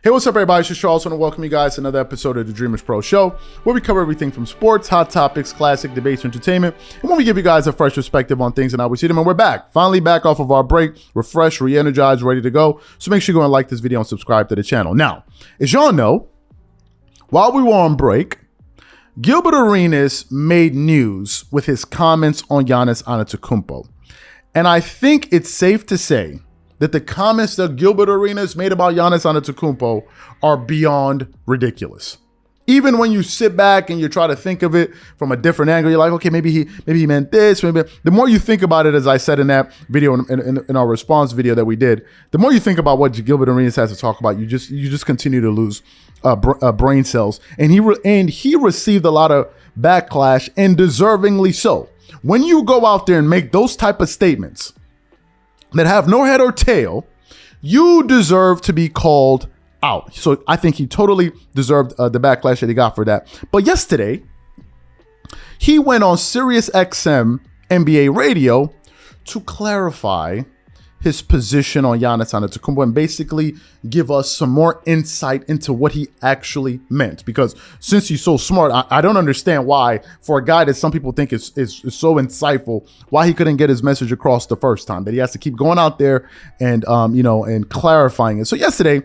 Hey, what's up, everybody? It's Charles. I want to welcome you guys to another episode of the Dreamerspro Show, where we cover everything from sports, hot topics, classic debates, entertainment, and when we give you guys a fresh perspective on things and how we see them. And we're back, finally back off of our break, refreshed, re-energized, ready to go. So make sure you go and like this video and subscribe to the channel. Now, as y'all know, while we were on break, Gilbert Arenas made news with his comments on Giannis Antetokounmpo. And I think it's safe to say that the comments that Gilbert Arenas made about Giannis Antetokounmpo are beyond ridiculous. Even when you sit back and you try to think of it from a different angle, you're like, okay, maybe he meant this. Maybe. The more you think about it, as I said in that video, in our response video that we did, the more you think about what Gilbert Arenas has to talk about, you just continue to lose brain cells. And he received a lot of backlash, and deservingly so. When you go out there and make those type of statements that have no head or tail, you deserve to be called out. So I think he totally deserved the backlash that he got for that. But yesterday, he went on Sirius XM NBA radio to clarify his position on Giannis Antetokounmpo and basically give us some more insight into what he actually meant. Because since he's so smart, I don't understand why, for a guy that some people think is so insightful, why he couldn't get his message across the first time. That he has to keep going out there and and clarifying it. So yesterday,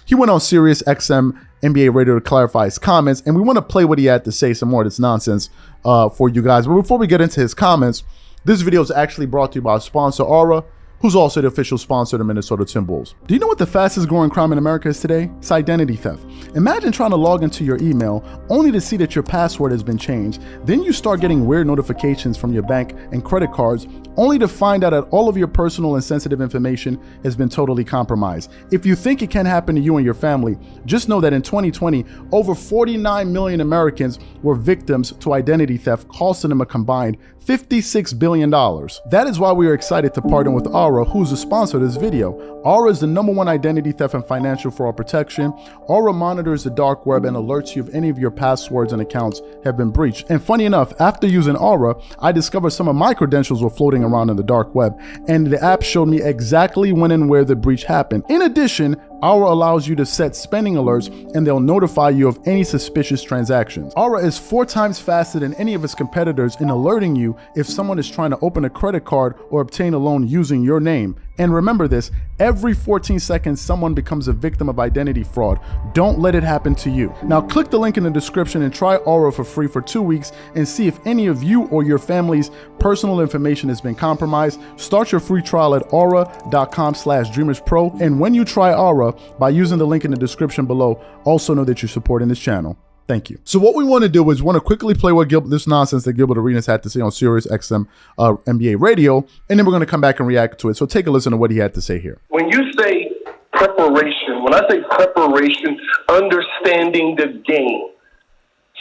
he went on Sirius XM NBA radio to clarify his comments, and we want to play what he had to say, some more of this nonsense for you guys. But before we get into his comments, this video is actually brought to you by our sponsor, Aura, who's also the official sponsor of the Minnesota Timberwolves. Do you know what the fastest growing crime in America is today? It's identity theft. Imagine trying to log into your email only to see that your password has been changed. Then you start getting weird notifications from your bank and credit cards, only to find out that all of your personal and sensitive information has been totally compromised. If you think it can happen to you and your family, just know that in 2020, over 49 million Americans were victims to identity theft, costing them a combined $56 billion. That is why we are excited to partner with Aura, who's the sponsor of this video. Aura is the #1 identity theft and financial fraud protection. Aura monitors the dark web and alerts you if any of your passwords and accounts have been breached. And funny enough, after using Aura, I discovered some of my credentials were floating around in the dark web, and the app showed me exactly when and where the breach happened. In addition, Aura allows you to set spending alerts, and they'll notify you of any suspicious transactions. Aura is 4 times faster than any of its competitors in alerting you if someone is trying to open a credit card or obtain a loan using your name. And remember this, every 14 seconds, someone becomes a victim of identity fraud. Don't let it happen to you. Now click the link in the description and try Aura for free for 2 weeks and see if any of you or your family's personal information has been compromised. Start your free trial at aura.com/dreamerspro. And when you try Aura, by using the link in the description below, also know that you're supporting this channel. Thank you. So what we want to do is quickly play what this nonsense that Gilbert Arenas had to say on Sirius XM NBA radio, and then we're going to come back and react to it. So take a listen to what he had to say here. When you say preparation, when I say preparation, understanding the game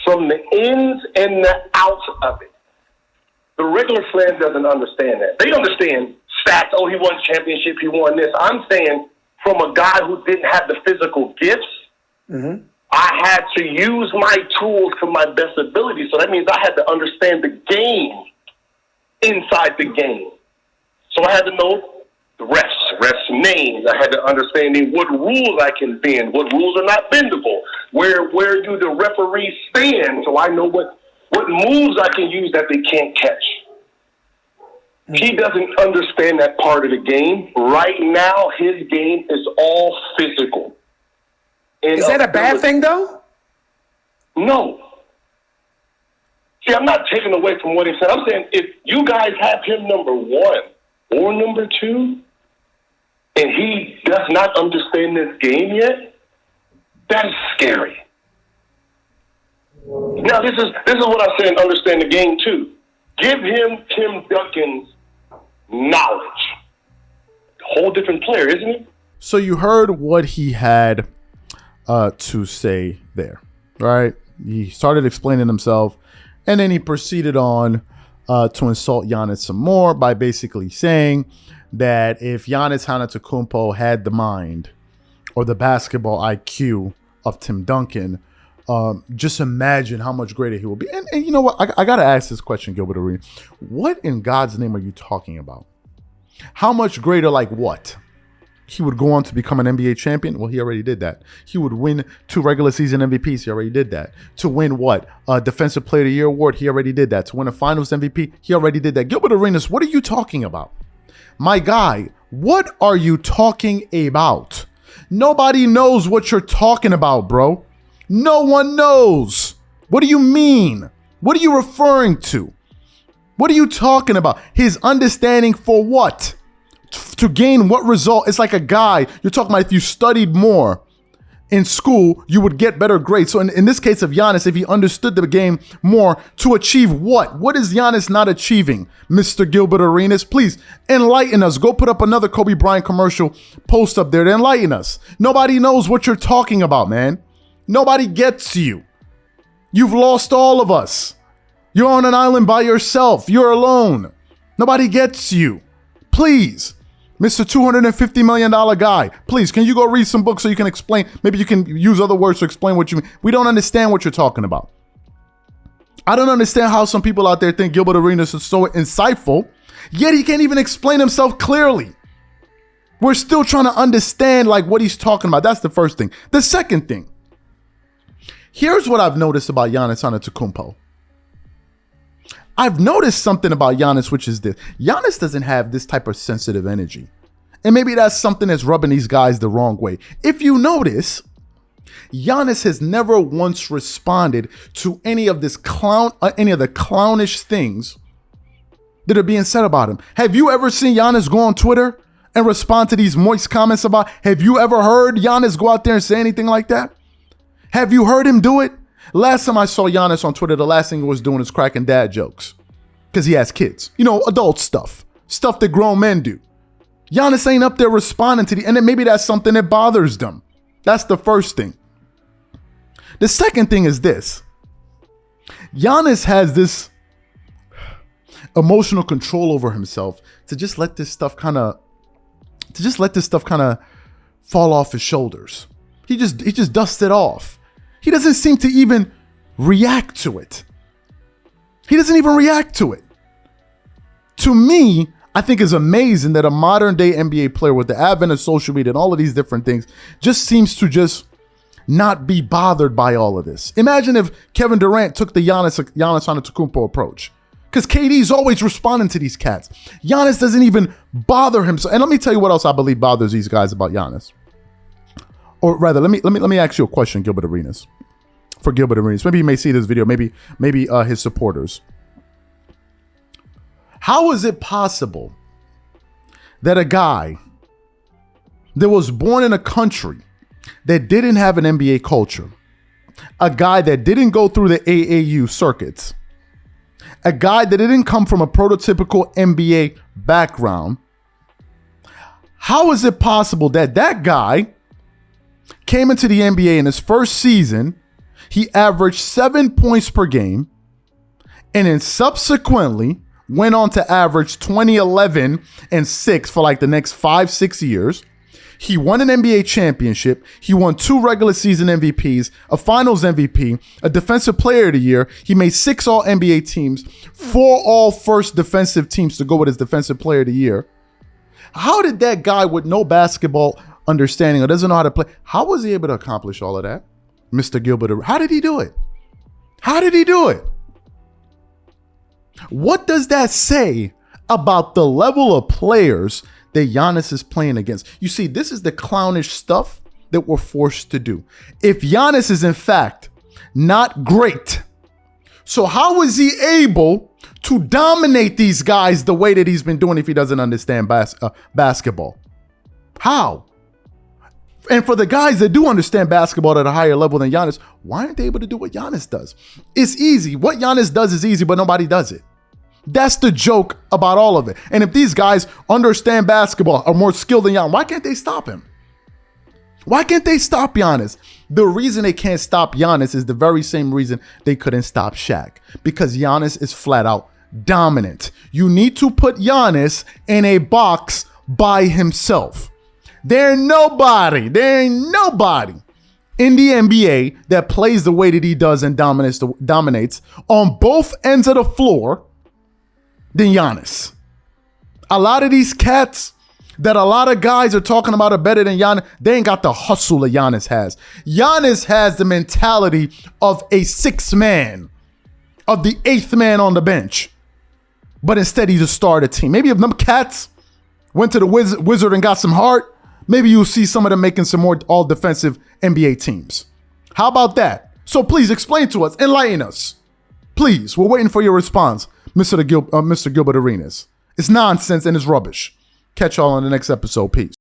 from the ins and the outs of it, the regular fan doesn't understand that. They understand stats. Oh, he won championship. He won this. I'm saying from a guy who didn't have the physical gifts, I had to use my tools to my best ability. So that means I had to understand the game inside the game. So I had to know the refs' names. I had to understand what rules I can bend, what rules are not bendable. Where do the referees stand, so I know what moves I can use that they can't catch. He doesn't understand that part of the game. Right now, his game is all physical. Is that a bad thing, though? No. See, I'm not taking away from what he said. I'm saying if you guys have him number 1 or number 2, and he does not understand this game yet, that is scary. Now, this is what I say and understand the game, too. Give him Tim Duncan's knowledge. Whole different player, isn't he? So you heard what he had to say there, right? He started explaining himself, and then he proceeded on to insult Giannis some more by basically saying that if Giannis Antetokounmpo had the mind or the basketball IQ of Tim Duncan, just imagine how much greater he will be. And you know what? I got to ask this question, Gilbert Arenas. What in God's name are you talking about? How much greater, like what? he would go on to become an NBA champion. Well, he already did that. He would win 2 regular season MVPs. He already did that. To win what? A Defensive Player of the Year award. He already did that. To win a Finals MVP. He already did that. Gilbert Arenas, what are you talking about? My guy, what are you talking about? Nobody knows what you're talking about, bro. No one knows. What do you mean? What are you referring to? What are you talking about? His understanding for what? To gain what result? It's like a guy. You're talking about if you studied more in school, you would get better grades. So in this case of Giannis, if he understood the game more, to achieve what? What is Giannis not achieving? Mr. Gilbert Arenas, please enlighten us. Go put up another Kobe Bryant commercial post up there to enlighten us. Nobody knows what you're talking about, man. Nobody gets you. You've lost all of us. You're on an island by yourself. You're alone. Nobody gets you. Please. Mr. $250 million guy, please, can you go read some books so you can explain? Maybe you can use other words to explain what you mean. We don't understand what you're talking about. I don't understand how some people out there think Gilbert Arenas is so insightful, yet he can't even explain himself clearly. We're still trying to understand like what he's talking about. That's the first thing. The second thing, here's what I've noticed about Giannis Antetokounmpo. I've noticed something about Giannis, which is this. Giannis doesn't have this type of sensitive energy. And maybe that's something that's rubbing these guys the wrong way. If you notice, Giannis has never once responded to any of the clownish things that are being said about him. Have you ever seen Giannis go on Twitter and respond to these moist comments about, have you ever heard Giannis go out there and say anything like that? Have you heard him do it? Last time I saw Giannis on Twitter, the last thing he was doing is cracking dad jokes because he has kids. You know, adult stuff that grown men do. Giannis ain't up there responding to and then maybe that's something that bothers them. That's the first thing. The second thing is this. Giannis has this emotional control over himself to just let this stuff kind of fall off his shoulders. He just dusts it off. He doesn't seem to even react to it. He doesn't even react to it. To me, I think it's amazing that a modern day NBA player with the advent of social media and all of these different things just seems to just not be bothered by all of this. Imagine if Kevin Durant took the Giannis Antetokounmpo approach. Because KD's always responding to these cats. Giannis doesn't even bother himself. And let me tell you what else I believe bothers these guys about Giannis. Or rather, let me ask you a question, Gilbert Arenas. For Gilbert Arenas, maybe you may see this video. Maybe his supporters. How is it possible that a guy that was born in a country that didn't have an NBA culture, a guy that didn't go through the AAU circuits, a guy that didn't come from a prototypical NBA background, how is it possible that that guy came into the NBA in his first season, he averaged 7 points per game, and then subsequently went on to average 20, 11, and 6 for like the next 5-6 years. He won an NBA championship. He won 2 regular season MVPs, a finals MVP, a defensive player of the year. He made 6 all NBA teams, 4 all first defensive teams to go with his defensive player of the year. How did that guy with no basketball understanding or doesn't know how to play, how was he able to accomplish all of that? Mr. Gilbert, how did he do it? How did he do it? What does that say about the level of players that Giannis is playing against? You see, this is the clownish stuff that we're forced to do. If Giannis is in fact not great, so how is he able to dominate these guys the way that he's been doing if he doesn't understand basketball? How? And for the guys that do understand basketball at a higher level than Giannis, why aren't they able to do what Giannis does? It's easy. What Giannis does is easy, but nobody does it. That's the joke about all of it. And if these guys understand basketball, are more skilled than Giannis, why can't they stop him? Why can't they stop Giannis? The reason they can't stop Giannis is the very same reason they couldn't stop Shaq. Because Giannis is flat out dominant. You need to put Giannis in a box by himself. There ain't nobody in the NBA that plays the way that he does and dominates on both ends of the floor than Giannis. A lot of these cats, that a lot of guys are talking about are better than Giannis. They ain't got the hustle that Giannis has. Giannis has the mentality of a sixth man, of the eighth man on the bench. But instead, he's a star of the team. Maybe if them cats went to the Wizard and got some heart, maybe you'll see some of them making some more all-defensive NBA teams. How about that? So please explain to us, enlighten us. Please, we're waiting for your response, Mr. Gilbert Arenas. It's nonsense and it's rubbish. Catch y'all on the next episode. Peace.